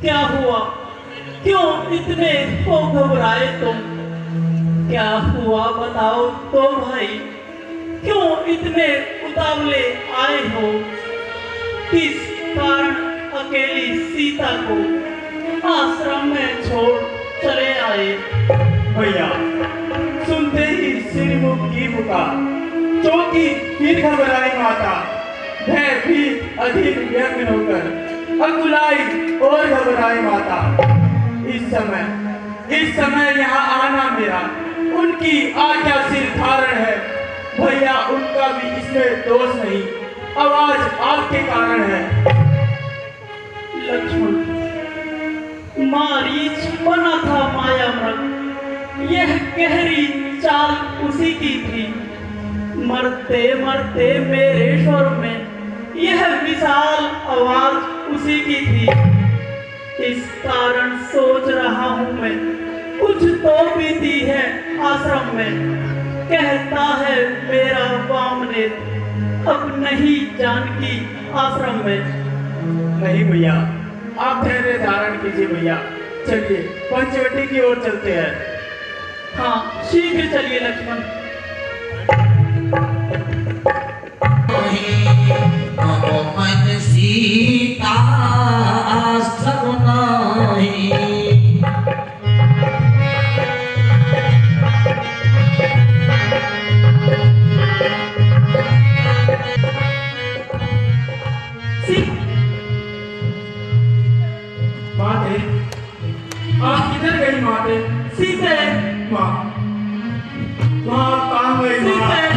क्या हुआ? क्यों इतने हो घबराए तुम? क्या हुआ बताओ तो भाई, क्यों इतने उतावले आए हो? किस कारण अकेली सीता को आश्रम में छोड़ चले आए? भैया, सुनते ही श्रीमुख की पुकार, चौकी फिर घबराई माता, भयभीत अधीर व्यग्र होकर अकुलाई और घबराई माता। इस समय यहाँ आना मेरा उनकी आज्ञा सिर धारण है। भैया, उनका भी इसमें दोष नहीं, आवाज आपके कारण है। लक्ष्मण, मारीच बना था माया मृग, यह गहरी चाल उसी की थी। मरते मरते मेरे स्वर में यह विशाल आवाज उसी की थी। इस कारण सोच रहा हूं मैं, कुछ तो बीती है आश्रम में। कहता है मेरा वामनेत, अब नहीं जानकी आश्रम में। नहीं भैया, आप धैर्य धारण कीजिए भैया। चलिए पंचवटी की ओर चलते हैं। हाँ, शीघ्र चलिए लक्ष्मण। सीता माते, आप किधर गई माते? सीते, माँ, माँ कहाँ गई माँ? सीते।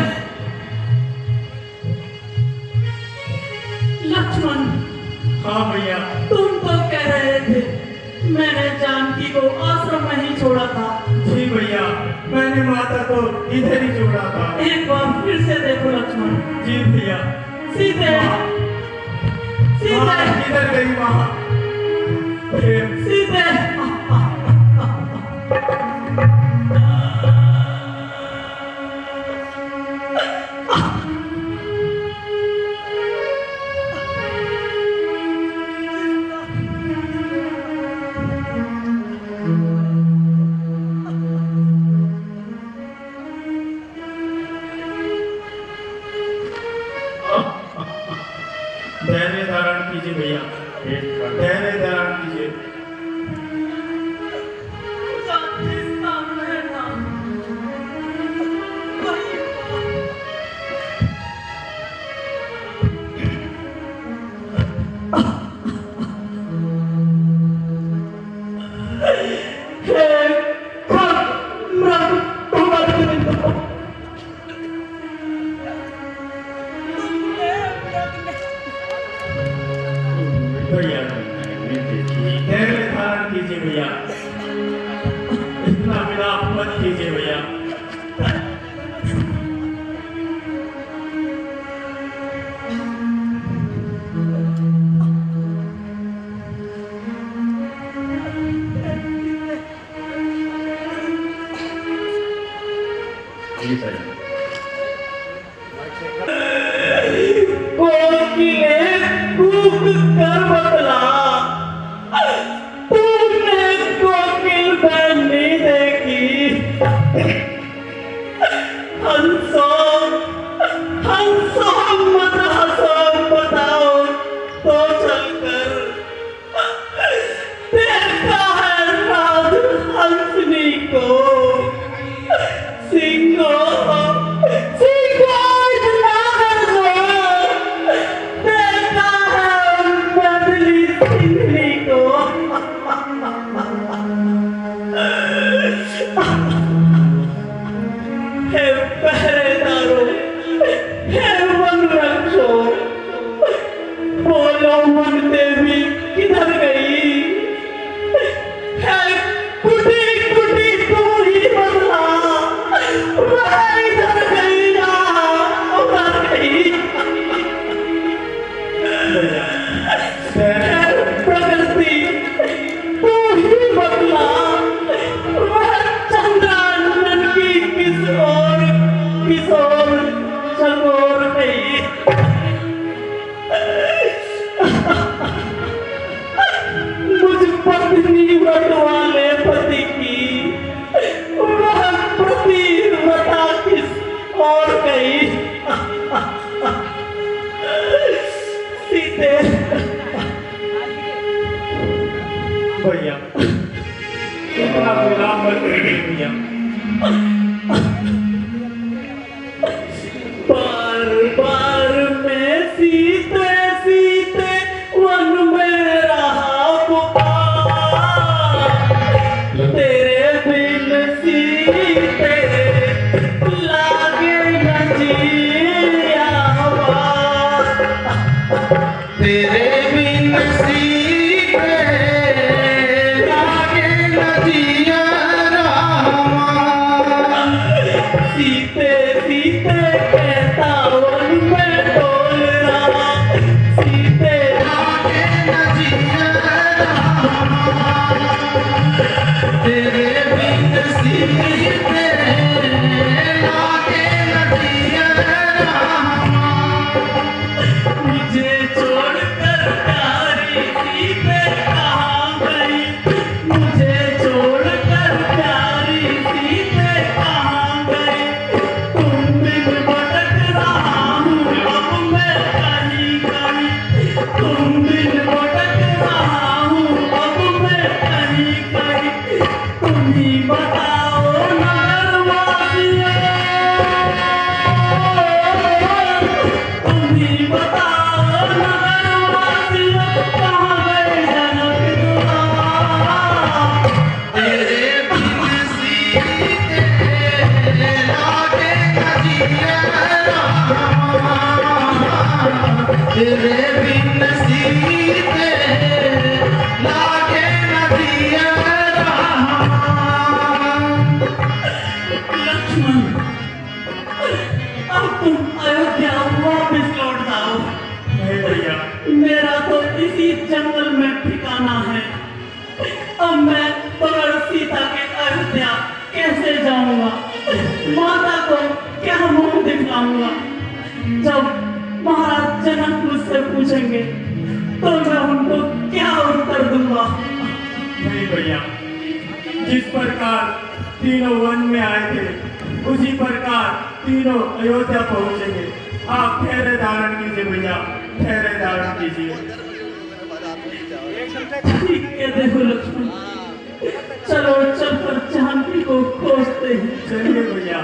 लक्ष्मण, हाँ भैया, तुम तो कह रहे थे मैंने जानकी को आश्रम में ही छोड़ा था। जी भैया, मैंने माता को इधर ही छोड़ा था। एक बार फिर से देखो लक्ष्मण। जी भैया। सीते, माँ सीते, किधर गई माँ? सीते। धैर्य धारण कीजिए भैया, धैर्य धारण कीजिए। भैया, धैर्य धारण कीजिए भैया, इतना विलाप मत कीजिए भैया। जी सर। कोकिले कूक कर बतला, तूने कोकिल बहनी देखी। हंसो, हंसो मत हंसो, बताओ तो चलकर। देखा है राज हंसनी को, सिंहो भैया, इतना विलाप मत करिए भैया। बार बार मैं सीते सीते वन में रहा पुकार, तेरे बिन सीते लागे न जिया हवा, तेरे बिन सीते लागे न जिया रामा। सीते सीते कहता वन में डोल रहा, सीते लागे न जिया रामा। तेरे बिन सीते लागे न जिया रामा। मुझे छोड़कर प्यारी सीते कहाँ गई, मुझे छोड़कर प्यारी सीते कहाँ गई, तुम बिन भटक रहा हूँ अब मैं कहीं कहीं, तुम बिन भटक रहा हूँ अब मैं कहीं कहीं, तुम ही बताओ नगरवासियों, तुम ही बताओ नगरवासियों, कहाँ गए जनक दुलार। तेरे बिन सीते लागे न जिया रामा। तेरे बिन सीते लागे न जिया रामा। लक्ष्मण, अब तुम अयोध्या वापस लौट जाओ, नहीं भैया, मेरा तो इसी जंगल में ठिकाना है। अब मैं बगैर सीता के अयोध्या कैसे जाऊंगा, माता को क्या मुंह दिखाऊंगा। जब महाराज जनक मुझसे पूछेंगे तो मैं उनको क्या उत्तर दूंगा। नहीं भैया, जिस प्रकार तीनों वन में आए थे उसी प्रकार तीनों अयोध्या पहुंचेंगे। आप ठहरे धारण कीजिए भैया, ठहरे धारण कीजिए। ठीक है, देखो लक्ष्मण, चलो चल कर जानकी को खोजते हैं। चलिए भैया।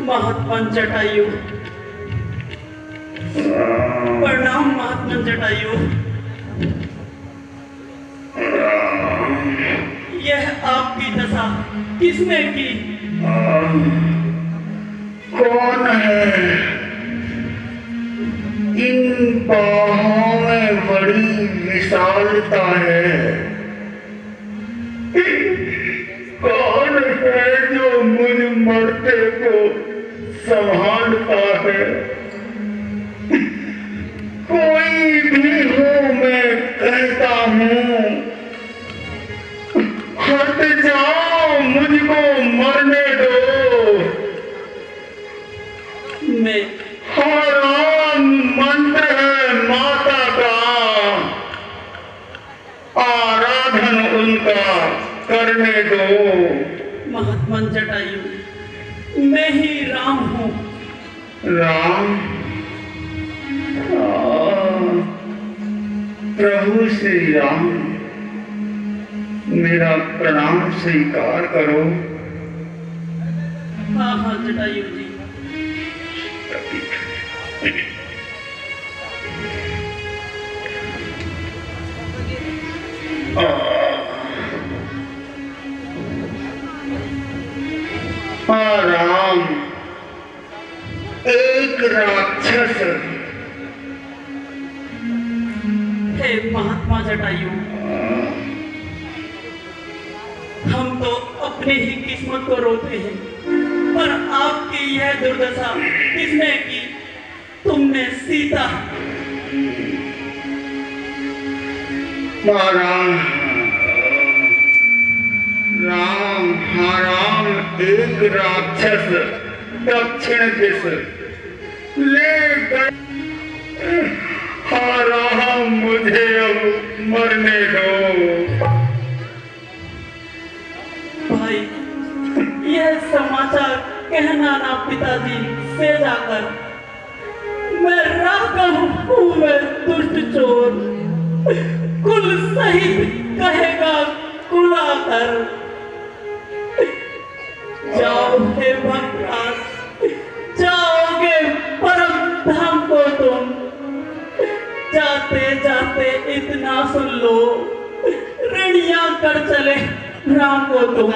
महात्मा जटायु, प्रणाम महात्मा जटायु। यह आपकी दशा किसने की? कौन है? इन बाहों में बड़ी विशालता है। कौन है जो मुझ मरते को संभालता है? कोई भी हो, मैं कहता हूँ, हट जाओ, मुझको मरने दो। मैं हराम मंत्र है माता का, आराधन उनका करने दो। महात्मा जटायु, मैं ही राम हूँ। राम? प्रभु श्री राम, मेरा प्रणाम स्वीकार करो। हाँ हाँ जटायु जी। राम, एक राक्षस। हे महात्मा जटायु, हम तो अपनी ही किस्मत को रोते हैं, पर आपकी यह दुर्दशा किसने की? तुमने में सीता। राम राम हाँ राम, एक राक्षस दक्षिण दिश ले गए। हाँ राम, मुझे अब मरने दो। भाई, यह समाचार कहना ना पिताजी से जाकर। मैं राघव हूँ, मैं दुष्ट चोर, कुल सहित कहेगा कुलाकर। जाओ हे भक्तराज, जाओगे परम धाम को तुम। जाते जाते इतना सुन लो, ऋणिया कर चले राम को तुम।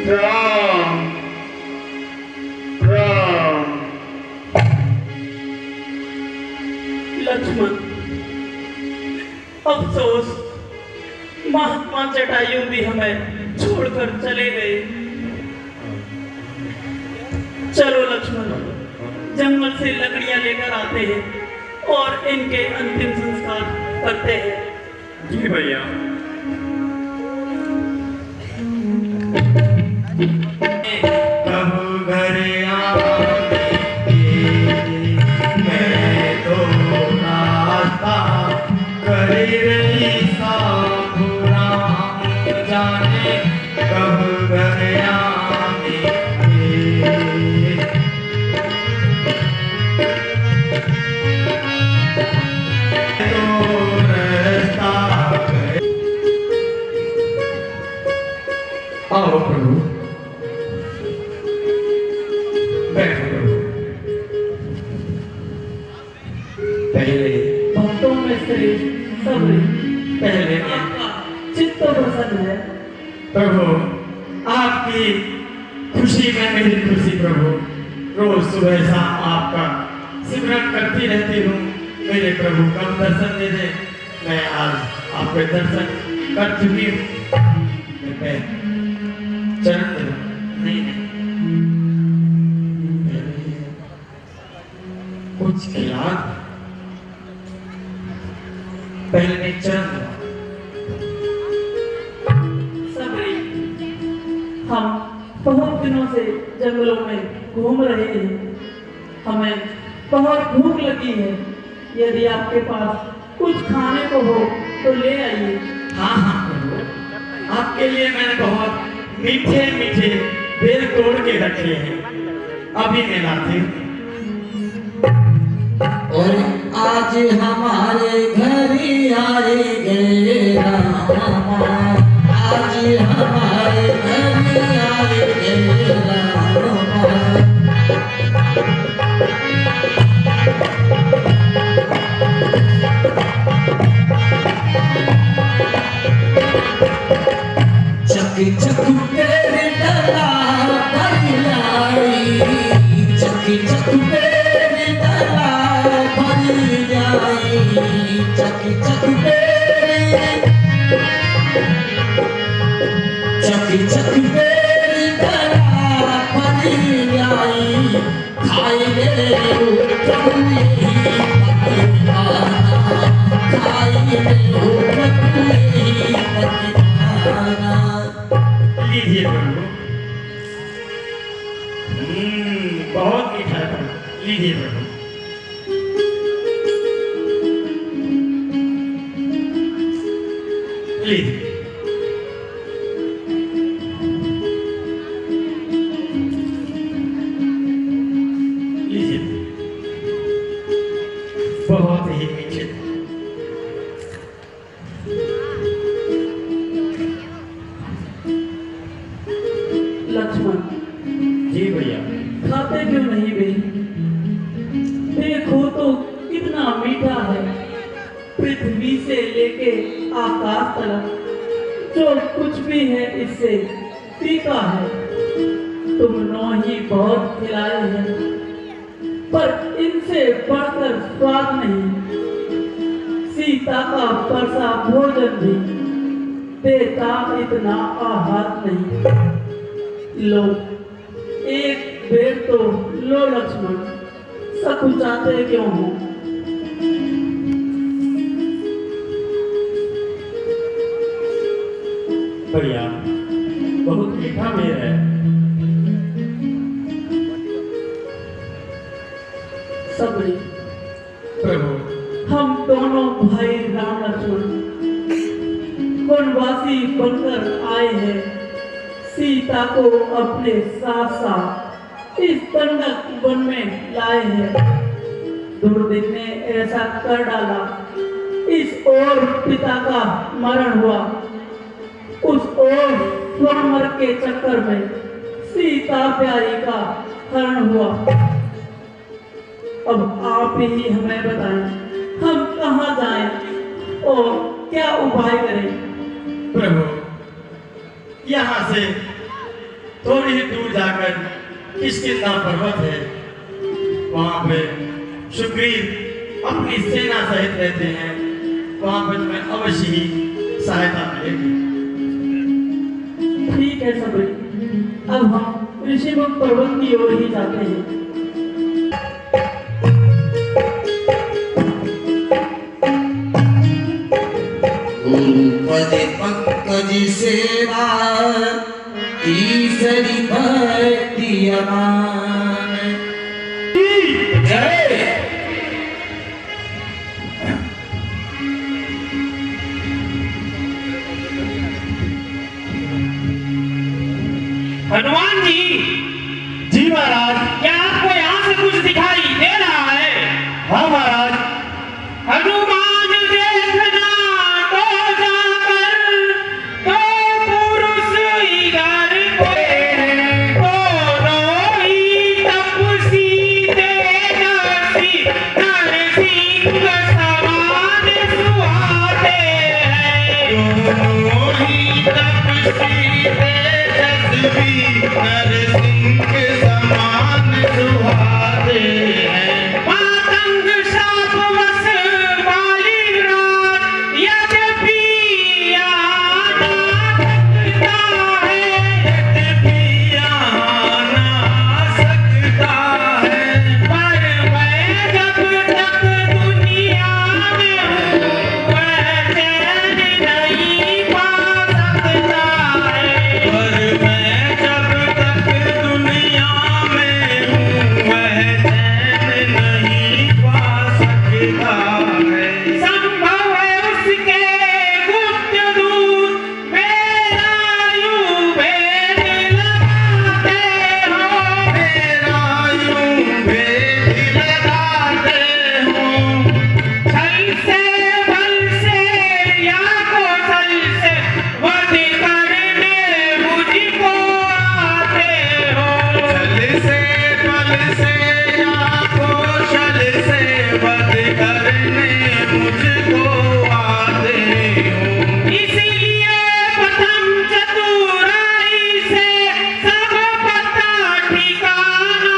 राम राम। लक्ष्मण, अफसोस, महात्मा जटायु भी हमें छोड़कर चले गए। चलो लक्ष्मण, जंगल से लकड़ियां लेकर आते हैं और इनके अंतिम संस्कार करते हैं। जी भैया। प्रभु घर आएंगे, मैं तो रास्ता कर रही साधुरा जाने कब घर आएंगे। तो रास्ता आओ प्रभु, पहले भक्तों में श्रेष्ठ सबरी पहले आपका चित्त प्रसन्न है। प्रभु, आपकी खुशी में मेरी खुशी प्रभु। रोज सुबह शाम आपका सिमरन करती रहती हूँ। मेरे प्रभु कब दर्शन दे दे। मैं आज आपके दर्शन कर चुकी हूँ। मैं चरण दे नहीं कुछ खिला पहले मैं चरण दूंगा। सबरी, हम बहुत दिनों से जंगलों में घूम रहे हैं। हमें बहुत भूख लगी है। यदि आपके पास कुछ खाने को हो तो ले आइए। हाँ हाँ प्रभु, आपके लिए मैंने बहुत मीठे मीठे बेल तोड़ के रखे हैं, अभी मैं लाती हूँ। और आज हमारे घर आएंगे रामा, आज हमारे घर आएंगे रामा। चकी चक तेरे डला भरी लाई, चकी चक तेरे डला भरी जाई, चकी चक तेरे, चकी चक तेरे डला भरी जाई। खाए रे प्रभु यही पतिवाना, खाए रे प्रभु यही पतिवाना। लीजिए प्रभु। बहुत मीठा है प्रभु, लीजिए प्रभु। लीजिए। लीजिए, बहुत ही मीठे। लक्ष्मण जी भैया। खाते क्यों नहीं बे? देखो तो कितना मीठा है। पृथ्वी से लेके आकाश तक जो कुछ भी है इससे फीका है। तुम नौ ही बहुत खिलाए हैं, पर इनसे बढ़कर स्वाद नहीं। सीता का परसा भोजन भी देता इतना आहार नहीं। लो, एक बेर तो लो लक्ष्मण, सकुचाते क्यों हो? बढ़िया, बहुत मीठा बेर है। सबरी, प्रभु हम दोनों भाई राम लक्ष्मण वनवासी बनकर आए हैं, सीता को अपने साथ साथ इस दंडक वन में लाए हैं। दुर्दिन ने ऐसा कर डाला, इस ओर पिता का मरण हुआ, उस ओर स्वयंवर के चक्कर में सीता प्यारी का हरण हुआ। अब आप ही हमें बताएं, हम कहाँ जाएं और क्या उपाय करें? प्रभु, यहाँ से थोड़ी ही दूर जाकर किष्किंधा पर्वत है, वहाँ पे सुग्रीव अपनी सेना सहित रहते हैं, वहाँ पर तुम्हें अवश्य ही सहायता मिलेगी। ठीक है सबरी, अब हम ऋषिमुख पर्वत की ओर ही जाते हैं। पद पंकज सेवा तीसरी भक्ति अमान। जय हनुमान जी, जी महाराज। क्या आपको यहाँ से कुछ दिखाई दे रहा है? हाँ महाराज। हनुमान देखना तो जाकर, तो पुरुष ही घर पे, दोनों ही तपसी तेजस्वी, नरसिंह समान सुहाते हैं। दोनों ही तपसी तेजस्वी, नरसिंह समान सुहाते हैं। मातंग शाप वश बाली रात, यद्यपि आना सकता है, यद्यपि आना सकता है, पर मैं जब तक दुनिया में हूँ, वह चैन नहीं पा सकता है। पर मैं जब तक दुनिया में हूँ, वह चैन नहीं पा सकता है। संभव है उसके गुप्त दूत मेरा यूं भेद लगाते हो, मेरा यूं भेद लगाते हो। छल से बल से या कौशल से वध करने मुझको आते हो। छल से बल से या कौशल से वध करने मुझको आते हो। इसलिए प्रथम चतुराई से सब पता ठिकाना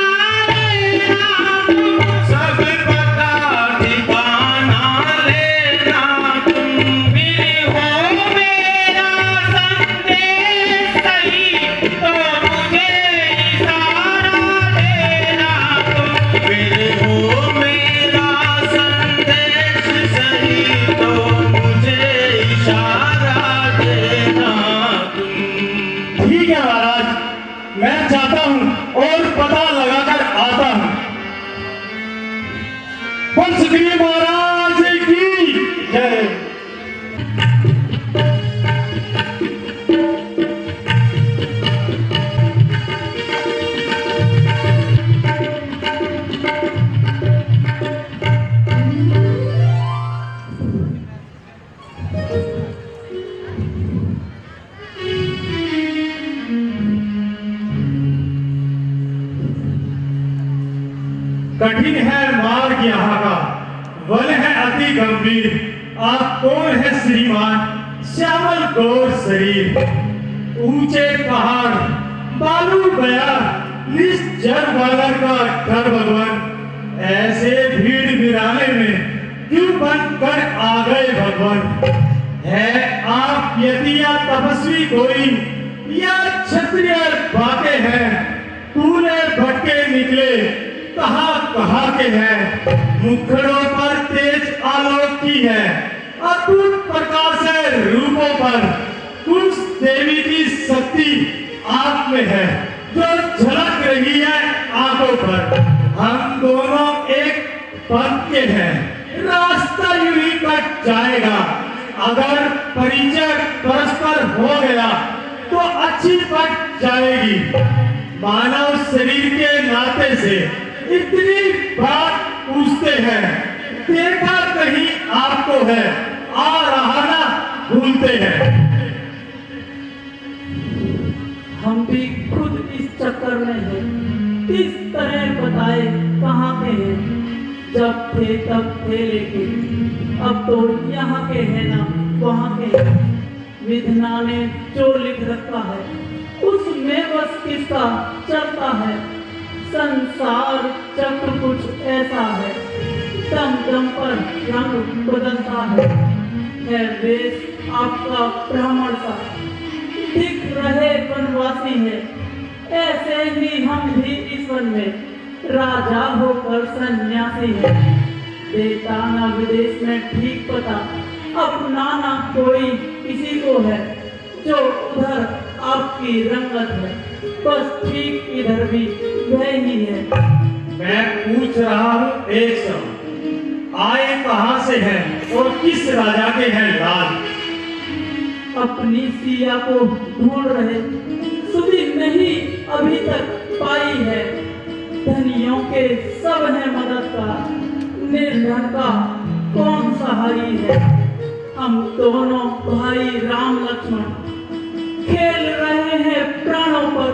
लेना तुम, सब पता ठिकाना लेना तुम। फिर हो मेरा संदेश सही, तो मुझे इशारा देना तुम। फिर हो मेरा संदेश सही, तो मुझे इशारा देना तुम। ठीक है महाराज, मैं जाता हूँ और पता लगाकर आता हूँ। बोल सुग्रीव महाराज की जय। कठिन है मार्ग यहाँ का, वन है अति गंभीर। आप कौन है श्रीमान, श्यामल गौर शरीर। ऊंचे पहाड़, बालू बया, निश्चर बालर का डर भगवान। ऐसे भीड़ मिराने में क्यों बन कर आ गए भगवान। है आप यदि या तपस्वी कोई, यह क्षत्रिय बातें हैं। तूने भटके निकले कहाँ के हैं। मुखड़ों पर तेज आलोक की है, अद्भुत प्रकाश है रूपों पर। कुछ देवी की शक्ति आप में है जो झलक रही है आंखों पर। हम दोनों एक पंथ के हैं, रास्ता यूं ही कट जाएगा। अगर परिचय परस्पर हो गया तो अच्छी पट जाएगी। मानव शरीर के नाते से इतनी बात पूछते हैं, देखा कहीं आपको है, आ रहा ना भूलते हैं। हम भी खुद इस चक्कर में हैं। किस तरह बताए कहाँ के हैं। जब थे तब थे, लेकिन अब तो यहाँ के हैं ना वहाँ के हैं। विधना ने जो लिख रखा है उसमें बस किसका चलता है। संसार चक्र कुछ ऐसा है, दम दम पर रंग बदलता है वेश आपका ब्राह्मण सा, दिख रहे वनवासी है। ऐसे ही हम भी इस वन में राजा होकर सन्यासी है। देता ना विदेश में ठीक पता, अपना ना कोई किसी को है। जो उधर आपकी रंगत है, बस ठीक इधर भी वह ही है। मैं पूछ रहा हूँ एक सवाल, आए कहाँ से हैं और किस राजा के हैं लाल। अपनी सिया को ढूंढ रहे, सुधी नहीं अभी तक पाई है। धनियों के सब है मददगार, निर्धन का कौन सहारी है। हम दोनों भाई राम लक्ष्मण खेल रहे हैं प्राणों पर।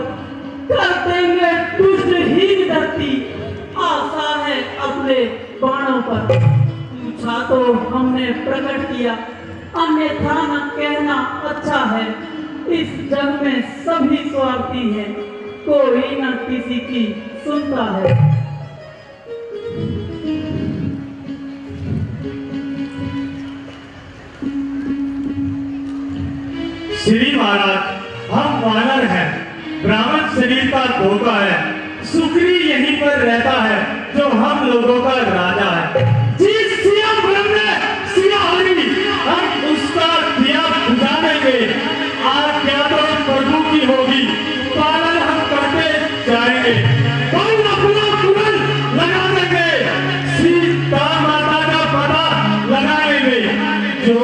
कर देंगे दुष्टहीन धरती, आशा है अपने बाणों पर। पूछा तो हमने प्रकट किया, अन्यथा न कहना अच्छा है। इस जग में सभी स्वार्थी हैं, कोई न किसी की सुनता है। श्री महाराज, हम वानर हैं, ब्राह्मण शरीर का धोखा है। सुग्री यहीं पर रहता है जो हम लोगों का राजा है। जिस सिया ब्रह्म ने सिया हरी, हम उसका दिया बुझा देंगे। आज्ञा तो प्रभु की होगी, पालन हम करते जाएंगे। कौन अपना कुरन लगा देंगे, सीता माता का पता लगा लेंगे। जो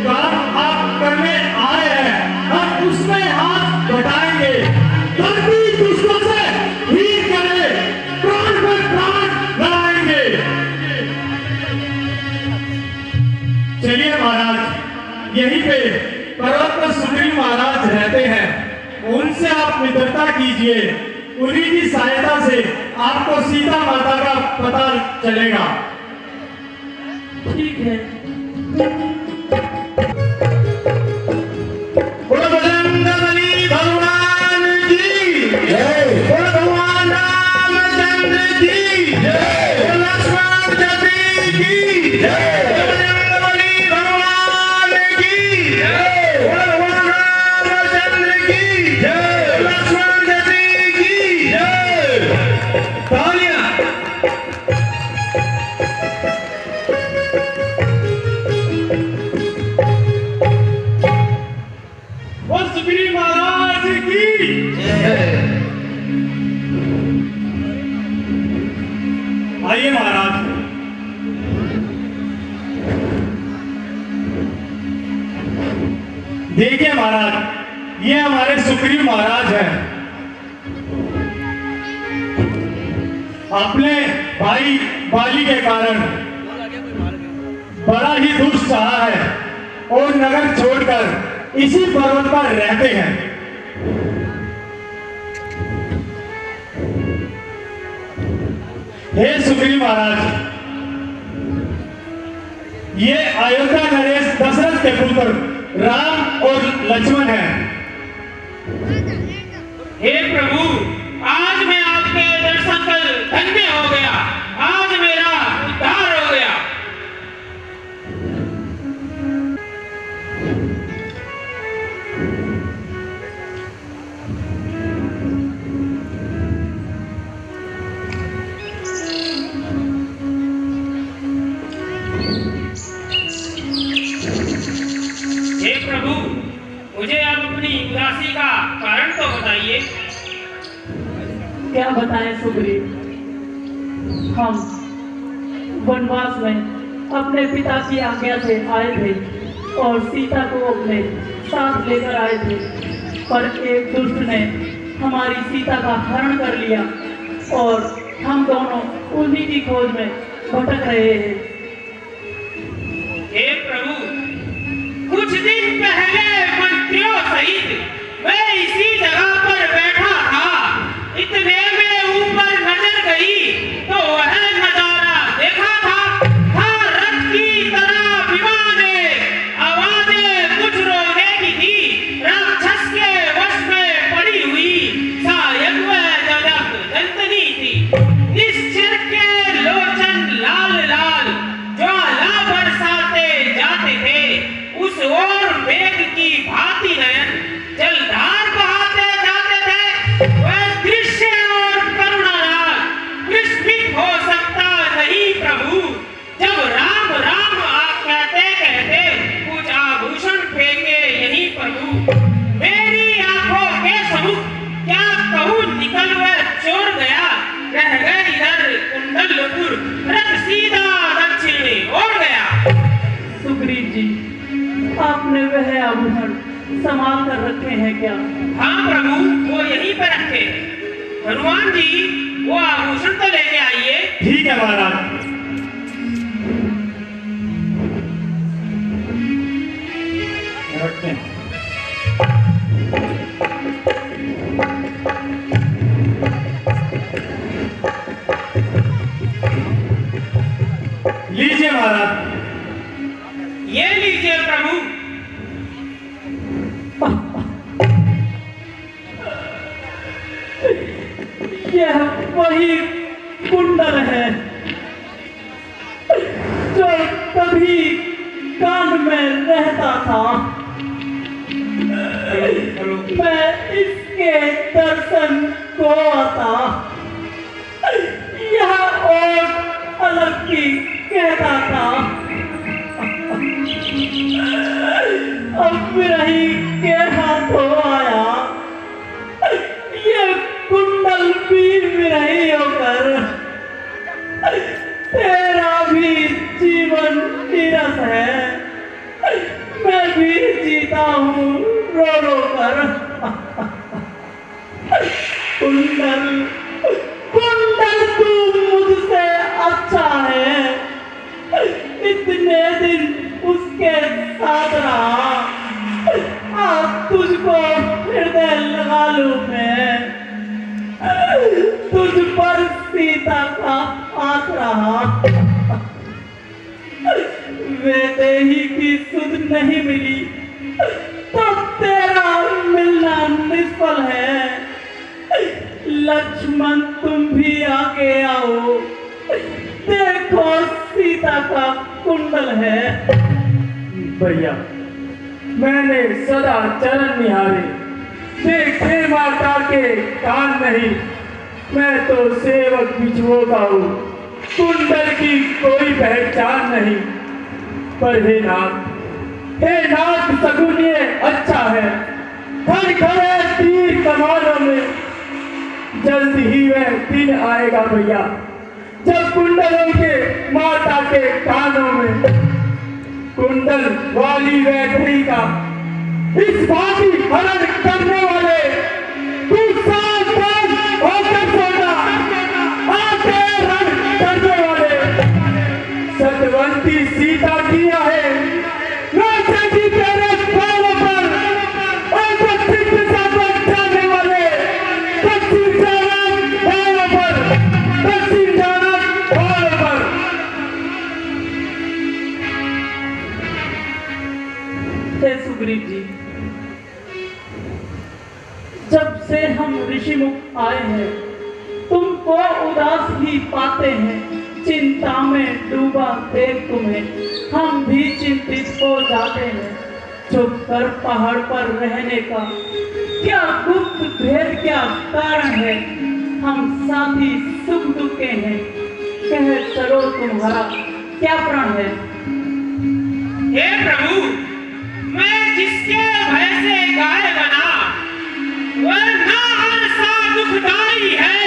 काम आप करने आए हैं, हम उसमें हाथ बटाएंगे। धरती दुष्टों से हीर करे, प्राण पर प्राण लड़ाएंगे। चलिए महाराज, यहीं पे पर्वत पर सुग्रीव महाराज रहते हैं। उनसे आप मित्रता कीजिए, उन्हीं की सहायता से आपको सीता माता का पता चलेगा। ठीक है। बोलो बजरंगबली भगवान की जय। बोलो भगवान रामचंद्र की जय। बोलो लक्ष्मण जी की जय। बजरंगबली भगवान की जय। बोलो भगवान रामचंद्र की जय। लक्ष्मण जी की जय। तालियां। और सुग्रीव महाराज की आइए महाराज। देखिए महाराज, ये हमारे सुग्रीव महाराज हैं। अपने भाई बाली के कारण बड़ा ही दुख सहा है और नगर छोड़कर इसी पर्वत पर रहते हैं। हे सुग्रीव महाराज, ये अयोध्या नरेश दशरथ के पुत्र राम और लक्ष्मण हैं। हे प्रभु, आज मैं आपके दर्शन कर धन्य हो गया। आज मेरा उद्धार हो गया। क्या बताएं सुग्रीव, हम वनवास में अपने पिता की आज्ञा से आए थे और सीता को अपने साथ लेकर आए थे, पर एक दुष्ट ने हमारी सीता का हरण कर लिया और हम दोनों उन्हीं की खोज में भटक रहे हैं। हे प्रभु, कुछ दिन पहले मंत्रियों सहित मैं इसी जगह पर बैठा था। इतने में ऊपर नजर गई तो वह नजारा देखा था रथ की तरह विमानें, आवाजें कुछ रोने की थी। राक्षस के वश में पड़ी हुई शायद वह जनक दंतनी थी। निश्चर के लोचन लाल लाल ज्वाला बरसाते जाते थे, उस ओर मेघ की भांति नयन जलधार बहाते जाते थे। वह दृश्य और करुणानाथ विस्मित हो सकता नहीं प्रभु। जब राम राम आप कहते कहते कुछ आभूषण फेंके यहीं प्रभु, मेरी आंखों के समुख क्या कहूँ निकल वह चोर गया। रह गए इधर कुंडलपुर, रथ सीधा दक्षिण और गया। सुग्रीव जी, आपने वह आभूषण संभाल कर रखे हैं क्या? हाँ प्रभु, वो यहीं पर रखे हैं। हनुमान जी, वो आभूषण तो लेके आइए। ठीक है महाराज। रखते हैं। लीजिए महाराज। ये लीजिए प्रभु। यह वही कुंडल है जो कभी कान में रहता था। मैं इसके दर्शन को आता, यह और अलग की कहता था। अब रही के हाथों आया, ये कुंडल भी विरही होकर तेरा भी जीवन नीरस है। मैं भी जीता हूँ रो रो कर। कुंडल कुंडल तू मुझसे अच्छा है, इतने दिन उसके साथ रहा, आज तुझको हृदय लगा लूं मैं। तुझ पर सीता का हाथ रहा, वे ही की सुध नहीं मिली तो तेरा मिलना निष्फल है। लक्ष्मण तुम भी आगे आओ, देखो सीता का कुंडल है। भैया, मैंने सदा चरण निहारे, देखे माता के कान नहीं। मैं तो सेवक बिछुओं का हूँ, कुंडल की कोई पहचान नहीं। पर हे नाथ सगुन ये अच्छा है, खड़ खड़े तीर कमानों में। जल्द ही वह दिन आएगा भैया, जब कुंडलों के माता के कानों में कुंडल वाली वैधरी का इस भांति हरण करने वाले तू सावधान होकर सोना। आके हरण करने वाले सतवंती सीता किया है, नाचे की तेरे पैरों पर और दक्षिण दिशा पर जाने वाले दक्षिण जाना पैरों पर, दक्षिण जाना पैरों पर। हे सुग्रीव जी, जब से हम ऋषिमुख आए हैं तुमको उदास ही पाते हैं। चिंता में डूबा देख तुम्हें हम भी चिंतित हो जाते हैं। चुप कर पहाड़ पर रहने का क्या गुप्त भेद, क्या कारण है? हम साथी सुख दुख के हैं, कह चलो तुम्हारा क्या प्रण है? हे प्रभु, मैं जिसके भय से गाय बना, वह ना हर सा दुखदाई है।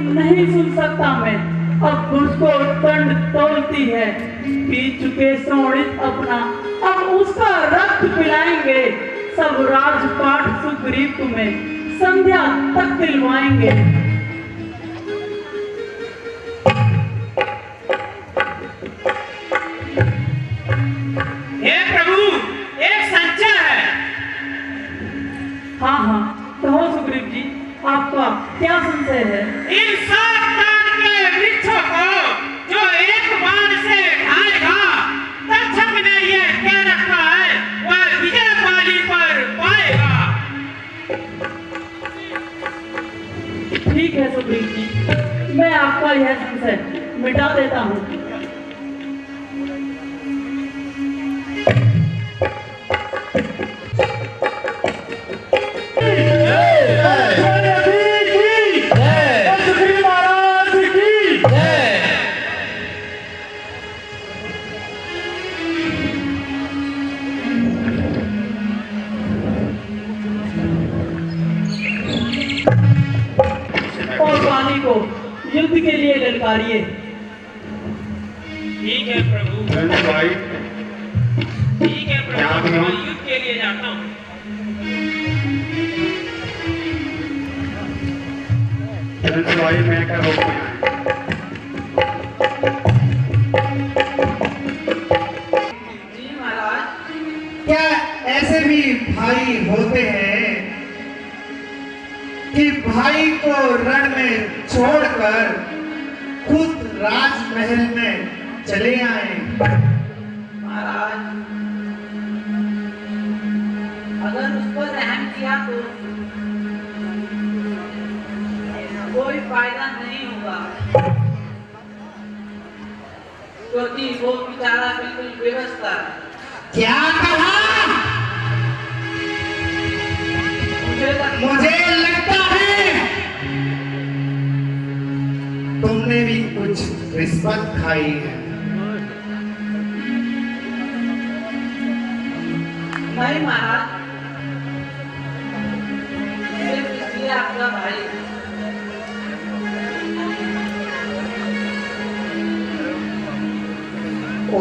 नहीं सुन सकता मैं, अब उसको दंड तोलती है। पी चुके सोणित अपना, अब उसका रक्त पिलाएंगे। सब राजपाट सुग्रीव तुम्हें संध्या तक दिलवाएंगे। हे प्रभु, एक संचय है। हाँ हाँ, कहो सुग्रीव जी, आपका क्या संशय है? इन 7 ताड़ के वृक्षों को जो एक बार से ढाएगा, तक्षक ने यह कह रखा है, वह विजय पाली पर पाएगा। ठीक है सुग्रीव जी, मैं आपका यह संशय मिटा देता हूँ। युद्ध के लिए ललकारिए। ठीक है प्रभु। धनुष भाई, ठीक है क्या प्रभु, करूं? मैं युद्ध के लिए जाता हूँ। धनुष भाई, मैं क्या रोक के आए? जी महाराज। क्या ऐसे भी भाई होते हैं कि भाई को रण में छोड़कर खुद राजमहल में चले आए? महाराज, अगर उस पर रहम किया तो कोई फायदा नहीं होगा, क्योंकि वो बेचारा बिल्कुल बेवस्ता है। क्या कहा? मुझे लगता है तुमने भी कुछ रिश्वत खाई है। नहीं महाराज, सिर्फ इसलिए आपका भाई।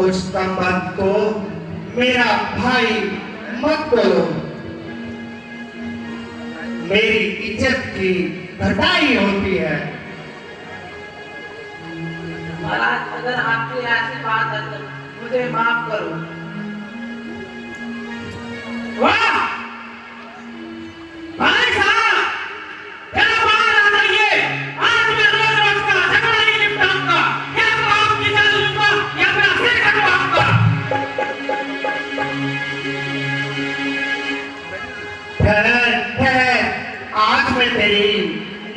उस संबंध को मेरा भाई मत बोलो, मेरी इज्जत की घटाई होती है। महाराज, अगर आपकी ऐसी बात है तो मुझे माफ करो। वाह! भाई साहब, क्या बात आ रही है? आज मैं रोज-रोज का झगड़ा नहीं निपटाऊंगा। या तो आपकी जान लूंगा या अपना सिर कटवाऊंगा। ठहर ठहर, आज मैं तेरी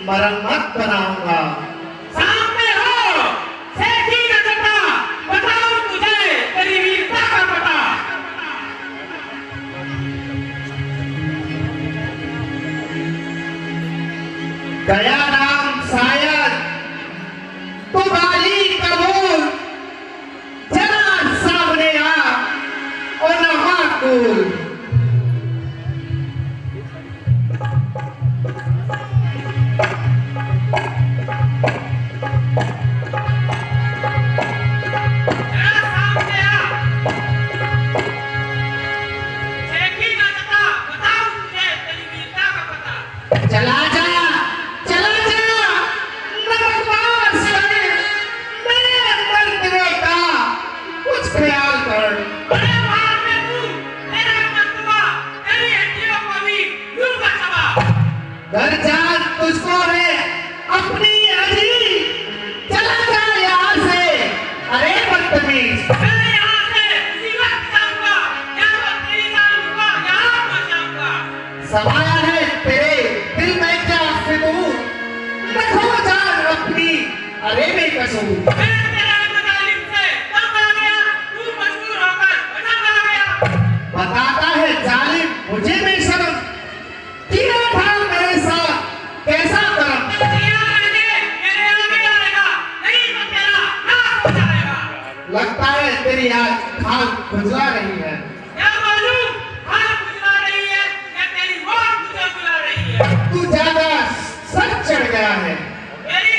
मरम्मत बनाऊंगा। सामने हो, सेठी न जटा, बताऊं तुझे तेरी वीरता का पता। गया नाम शायद तो गाली कबूल, जरा सामने आ और न माकूल। जरा सामने आ। सेठी न जटा, बताऊं तुझे तेरी वीरता का पता। चला जा, चला जा, नमकबाज है, मेरे मंदिरों का कुछ ख्याल कर। अरे बाहर में तू, तेरा मतवा, तेरी हड्डियों को भी लूंगा चबा। घर जा, तुझको है अपनी अजी, चला जा यहाँ से। अरे बदतमीज, मैं यहाँ से उसी वक्त जाऊंगा, या तो तेरी जान लूंगा या आप मर जाऊंगा। समाया है तेरे दिल में क्या फितूर, रखो जान अपनी, अरे बेकसूर। मैं तेरे मजालिम से तंग आ गया, तू मजबूर होकर पसंद आ गया। बताता है जालिम मुझे बेशरम, किया था मेरे साथ कैसा करम। किया मैंने, मेरे आगे आएगा, नहीं तो तेरा नाश हो जाएगा। लगता है तेरी आज खाल खुजला रही है। क्या मालूम, हाथ बुझला रही है या तेरी मौत तुझे बुला रही है। तू ज्यादा सच चढ़ गया है। मेरी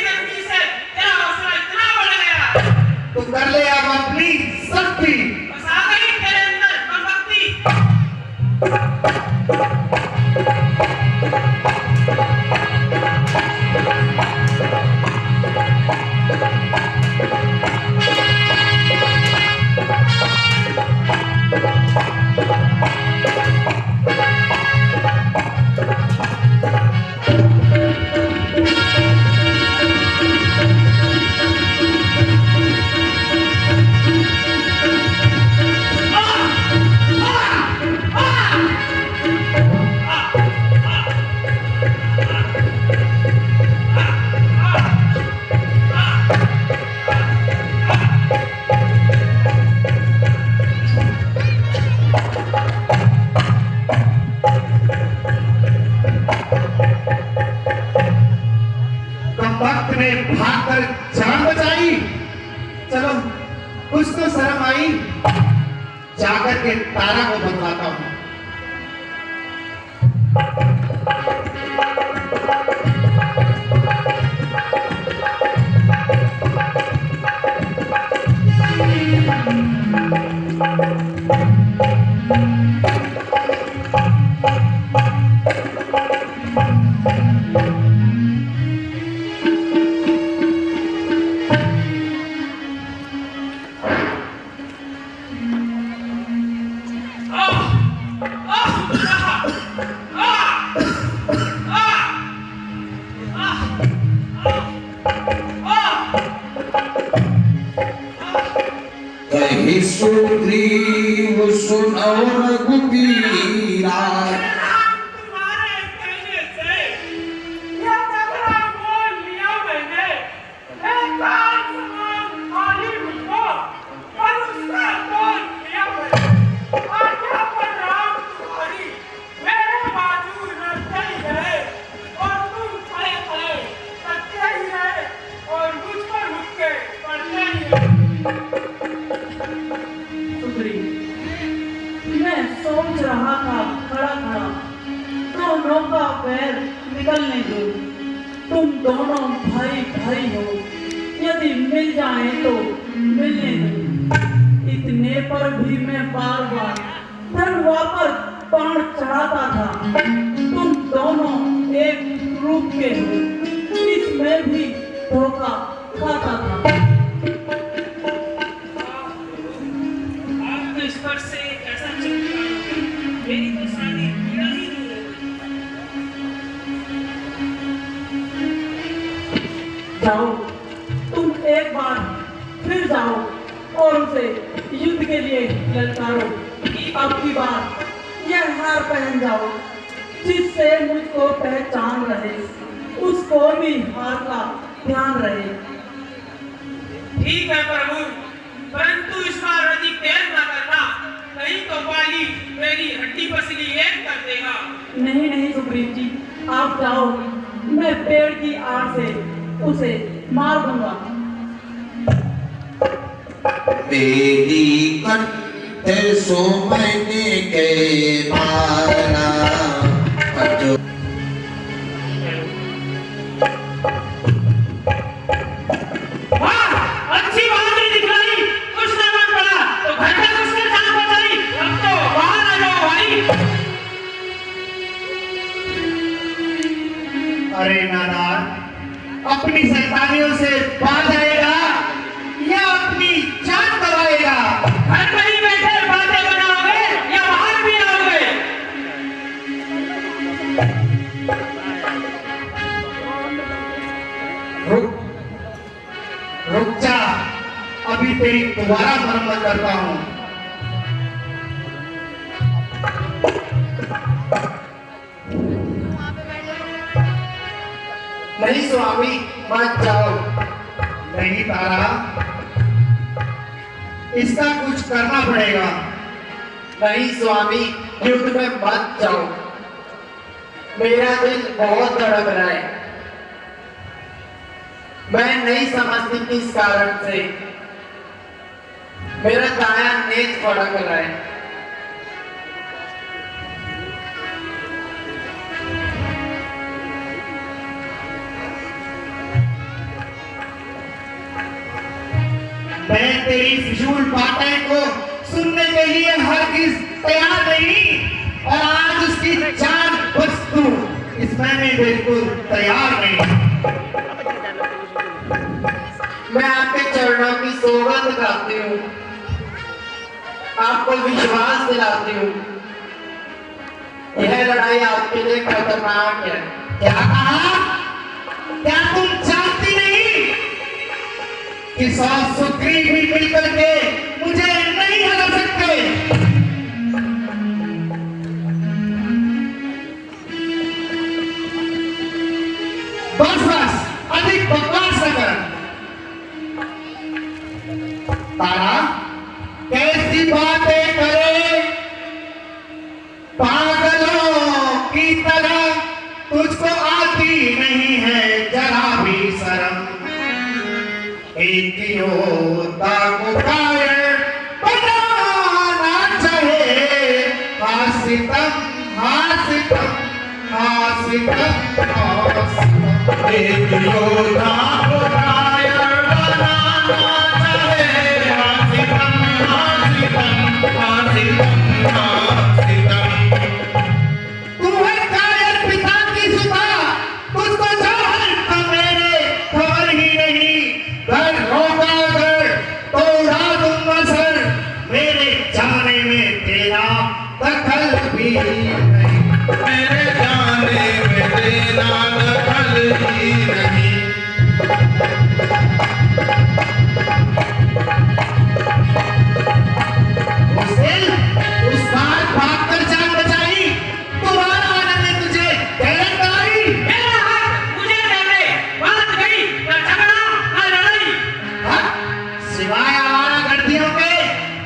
भागकर जान बचाई। चलो कुछ तो शर्म आई, जाकर के तारा को बतलाता हूँ। कहीं सुग्रीव सुनो रघुबीरा। तुम्हारे कहने से ये तगड़ा बोल लिया मैंने। एक कान समान खाली मुझको और उसका बोल लिया मैंने। आज्ञा पर राम तुम्हारी मेरे बाजू लड़ते ही रहे और तुम खड़े खड़े तकते ही रहे और मुझ पर मुझके पड़ते ही रहे। सुग्रीव, मैं सोच रहा था खड़ा खड़ा दोनों का पैर निकलने दो। तुम दोनों भाई भाई हो, यदि मिल जाए तो मिलने दो। इतने पर भी मैं बार बार धनुआ पर बाण चढ़ाता था। तुम दोनों एक रूप के हो, इसमें भी धोखा खाता था। इस पर से ऐसा चलता मेरी तो शादी पूरा ही नहीं है। जाओ, तुम एक बार फिर जाओ और उसे युद्ध के लिए ललकारो। अब की बार यह हार पहन जाओ, जिससे मुझको पहचान रहे, उसको भी हार का ध्यान रहे। ठीक है प्रभु, परंतु इस बार अधिक देर न करना, नहीं तो बाली मेरी हड्डी पसली एक कर देगा। नहीं नहीं सुग्रीव जी, आप जाओ, मैं पेड़ की आड़ से उसे मार दूंगा। मेरी कंठ सो मैंने के मारना। अच्छी बहादुरी दिखलाई, कुछ न बन पड़ा तो घर का किसने जान बचाई। अब तो बाहर आ जाओ भाई। अरे नादान, अपनी शैतानियों से बाज आएगा या अपनी जान गवाएगा? घर में ही बैठे बातें बनाओगे या बाहर भी आओगे? रुक रुक जा, अभी तेरी दोबारा मरम्मत करता हूँ। नहीं स्वामी, मत जाओ। नहीं तारा, इसका कुछ करना पड़ेगा। नहीं स्वामी, युद्ध में मत जाओ, मेरा दिल बहुत धड़क रहा है। मैं नहीं समझती किस कारण से मेरा दाया नेत्र फड़क रहा है। मैं तेरी फिजूल बातें को सुनने के लिए हरगिज तैयार नहीं, और आज उसकी जान बच दूं, इसमें मैं बिल्कुल तैयार नहीं। मैं आपके चरणों की सौगंध करती हूँ, आपको विश्वास दिलाती हूँ, यह लड़ाई आपके लिए खतरनाक है। क्या कहा? क्या तुम जानती नहीं कि 100 सुग्रीव भी मिलकर के मुझे नहीं हरा सकते? बस बस, अधिक बकवास न कर। तारा, कैसी बातें करे, पागलों की तरह तुझको आती नहीं है जरा भी शर्म। एक योद्धा को कायर बनाना चाहे। हासितम हासितम हासितम हासितम एक योद्धा को कायर बनाना चाहे। हासितम हासितम हासितम हासितम। तू है कायर पिता की सुता, तुझको जौहर का मेरे खबर ही नहीं। घर होगा घर तो उड़ा दूंगा सर, मेरे जाने में तेरा दखल भी नहीं। मेरे जाने में तेरा दखल ही नहीं। उस दिन उस बार भागकर जान बचाई, तुम्हारा आनंद ने तुझे गलत आई। मेरा हाथ मुझे दे दे, बात गई न झगड़ा न लड़ाई। हाँ? सिवाय आवारा गर्दियों के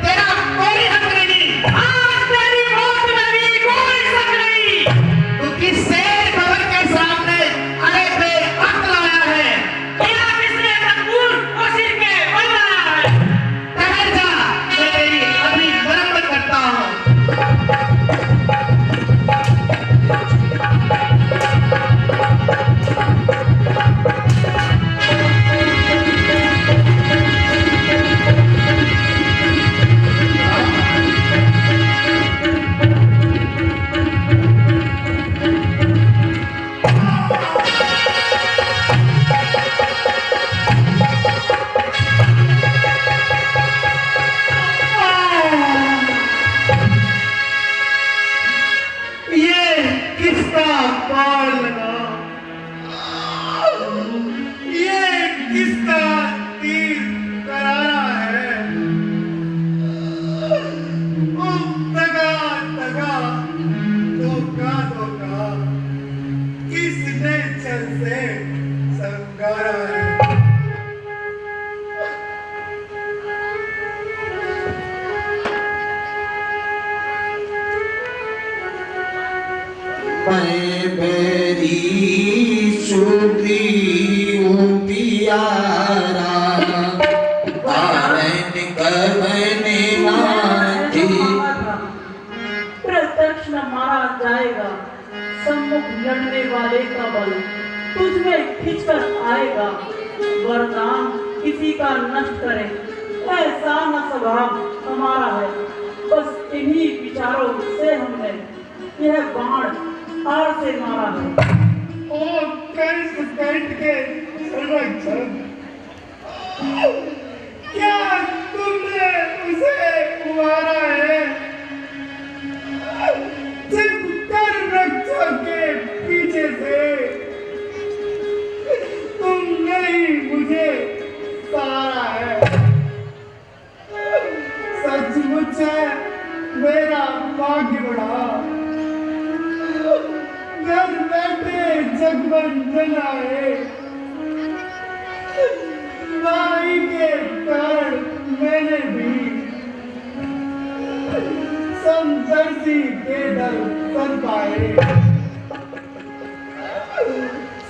तेरा कोई हक नहीं। आज तेरी मौत में भी कोई शक नहीं। तू किससे खबर के सामने अरे बेअक्ल आया है। किया किसने तकबूर वो सिर के बल आया है। ठहर जा, मैं तेरी अभी मरम्मत करता हूँ। ये किसका पार लगा, ये किसका तीर करारा है। दगा दगा धोखा धोखा किसने छल से संगारा है। मैं बेरी सुग्रीव पियारा, कारण करने नाथी। प्रत्यक्ष न मारा जाएगा, सम्मुख लड़ने वाले का बल तुझमें खिंचकर आएगा। वरदान किसी का नष्ट करे, ऐसा न स्वभाव हमारा है। बस इन्हीं विचारों से हमने यह बाण आर से मारा है। ओ कंस कंठ के संरक्षक, क्या तुमने उसे मारा है? सिर्फ कर रक्षा के पीछे से तुमने ही मुझे सहारा है। सचमुच है मेरा भाग्य बड़ा, घर बैठे जगबंधन आए। भाई के कारण मैंने भी समदर्शी के दर्शन पाए।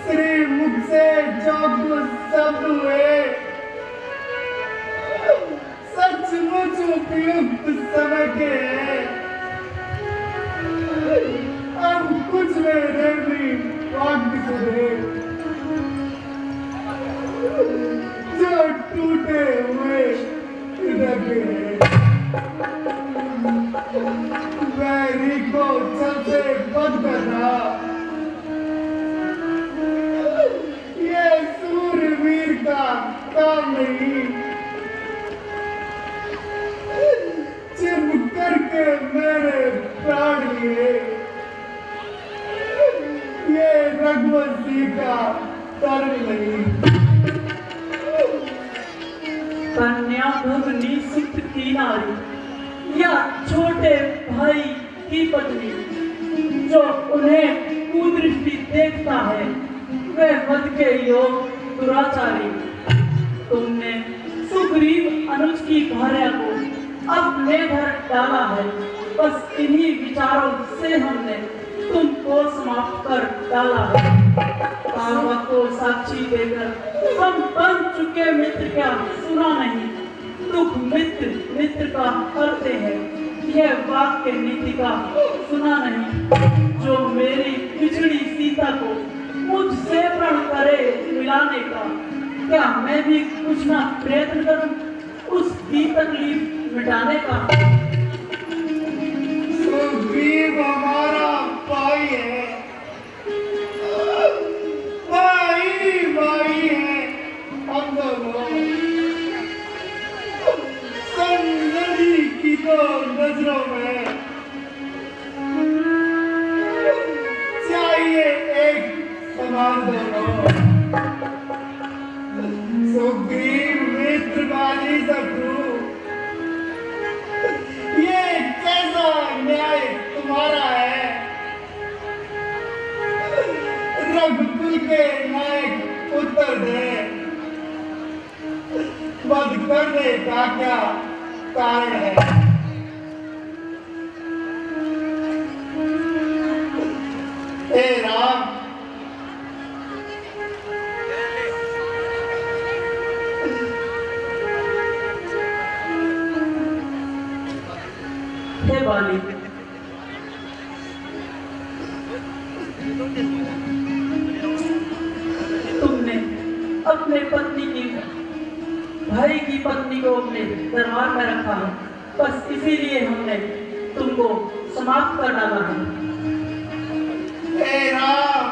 श्री मुख से जो कुछ शब्द हुए, सचमुच उपयुक्त समय के हैं। अब कुछ मेरे भी वक्त सुने, जो टूटे हुए हृदय के हैं। वैरी को छल से बंद करना, ये सूरवीर का काम नहीं। चिप करके मेरे प्राण लिए, ये रघुवंशी का धर्म नहीं। कन्या भगनी सुत की नारी या छोटे भाई की पत्नी, जो उन्हें कुदृष्टि देखता है वह वध के योग दुराचारी। तुमने सुग्रीव अनुज की भार्या को अपने घर डाला है। बस इन्हीं विचारों से हमने तुमको समाप्त कर डाला है। पार्वत को साक्षी देकर हम बन चुके के मित्र क्या सुना नहीं, दुख मित्र मित्र का करते हैं, यह वाक्य नीति का सुना नहीं। जो मेरी बिछड़ी सीता को मुझसे प्रण करे मिलाने का, क्या मैं भी कुछ ना प्रयत्न करूं उसकी तकलीफ मिटाने का। सुग्रीव हमारा भाई है, भाई भाई है हम दोनों। नदी की तो नजरों में चाहिए एक समान दोनों। सुग्रीव मित्र बाली शत्रु, ये कैसा न्याय तुम्हारा है। रघुकुल के नायक उत्तर दे, वध करने का क्या कारण है। हे राम, हे बाली, तुमने अपने पत्नी की भाई की पत्नी को अपने दरबार में रखा है, बस इसीलिए हमने तुमको समाप्त कर डाला है। हे राम,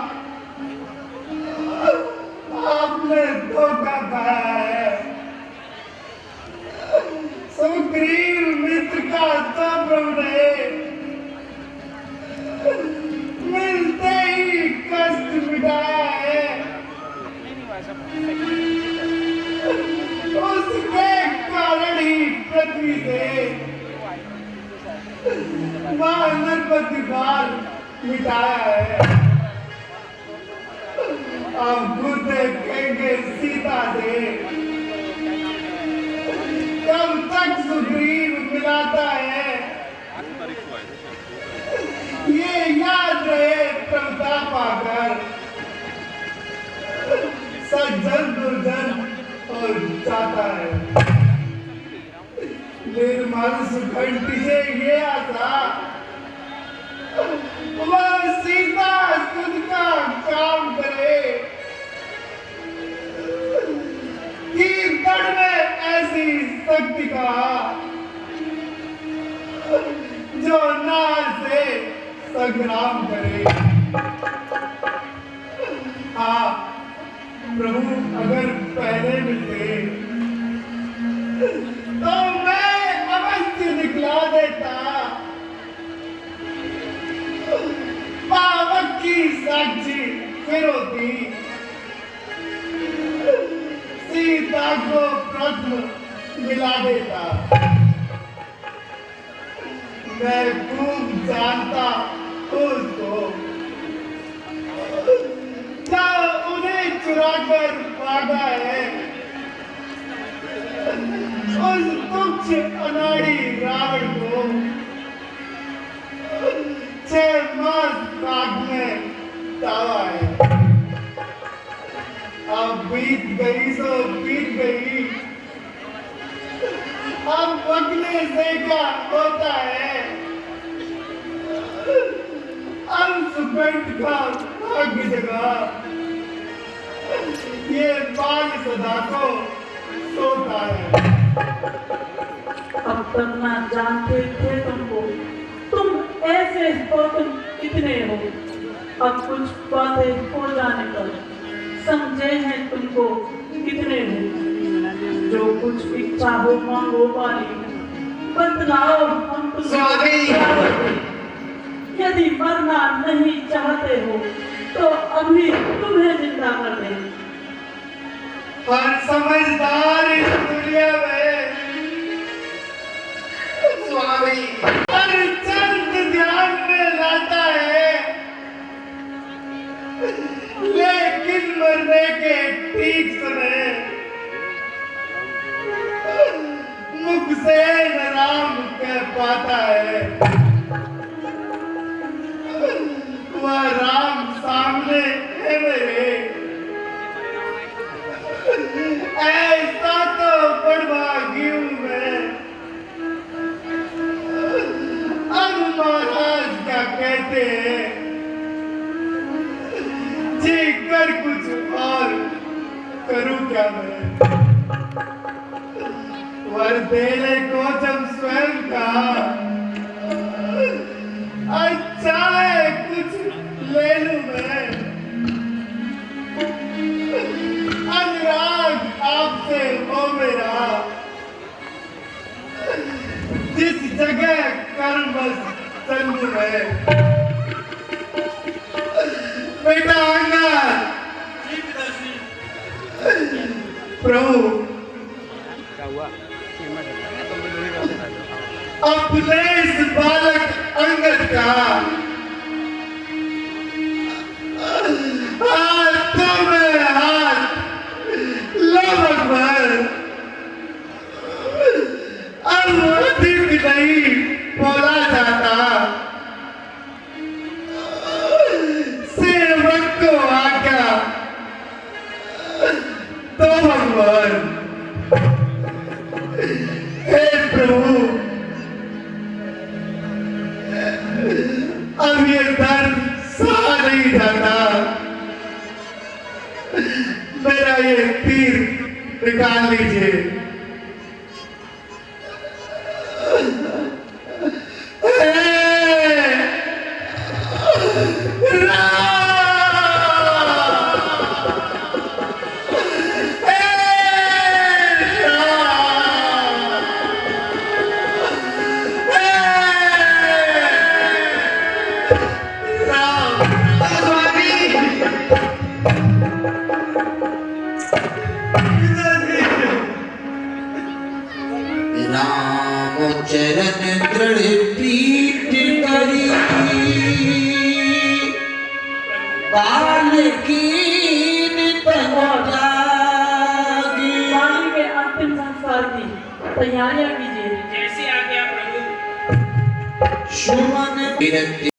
आपने धोखा खाया है। सुग्रीव मित्र का तो प्रभु ने मिलते ही कष्ट मिटाया है। उसके कारण ही पृथ्वी से नरपति बाल मिटाया है। अब खुद देखेंगे सीता से कब तक सुग्रीव मिलाता है। ये याद रहे प्रभुता पाकर सज्जन दुर्जन और जाता है। निर्मल सुखंडी से ये आशा, वह सीता खुद का काम करे। कीर्तन में ऐसी शक्ति का जो नार से संग्राम करे। हाँ प्रभु, अगर पहले मिलते तो मैं अवश्य दिखला देता। पावक की साक्षी फिर होती, सीता को प्रश्न मिला देता। मैं खूब जानता उसको, जब उन्हें चुराकर भागा है। उस तुच्छ अनाड़ी रावण को 6 मास काट में दावा है। अब बीत गई सो बीत गई, अब बगने से क्या होता है। अब सुकंठ का भाग्य जगा, ये बाल सदा को सोता है। अब तक ना जानते थे तुमको, तुम ऐसे हो, तुम कितने हो। अब कुछ बातें हो जाने पर समझे हैं तुमको कितने हो। जो कुछ इच्छा हो मांगो बाली, बतलाओ हम तुमको। यदि मरना नहीं चाहते हो तो अभी तुम्हें जिंदा कर दें। पर समझदार इस दुनिया में स्वामी हर चंद ध्यान में लाता है, लेकिन मरने के ठीक समय मुख से न राम कह पाता है। वह राम सामने है मेरे, पर देने को जब स्वयं का अच्छा है कुछ ले लूं मैं। अनुराग आपसे हो मेरा, जिस जगह कर्मस चंद है बेटा अंगद। प्रभु अपने इस बालक अंगद का हाथों में हाथ लो भगवान। अब अधिक नहीं बोला जाता, सेवक को आज्ञा तो भगवान। हे प्रभु अब ये दर्द सहा नहीं जाता, मेरा ये तीर निकाल लीजिए। राम चरण दृढ़ प्रीत करी बाल कीन तन जागी। वाणी के अंतिम संस्कार की तैयारियां कीजिए। जैसी आज्ञा प्रभु। सुमन विरक्ति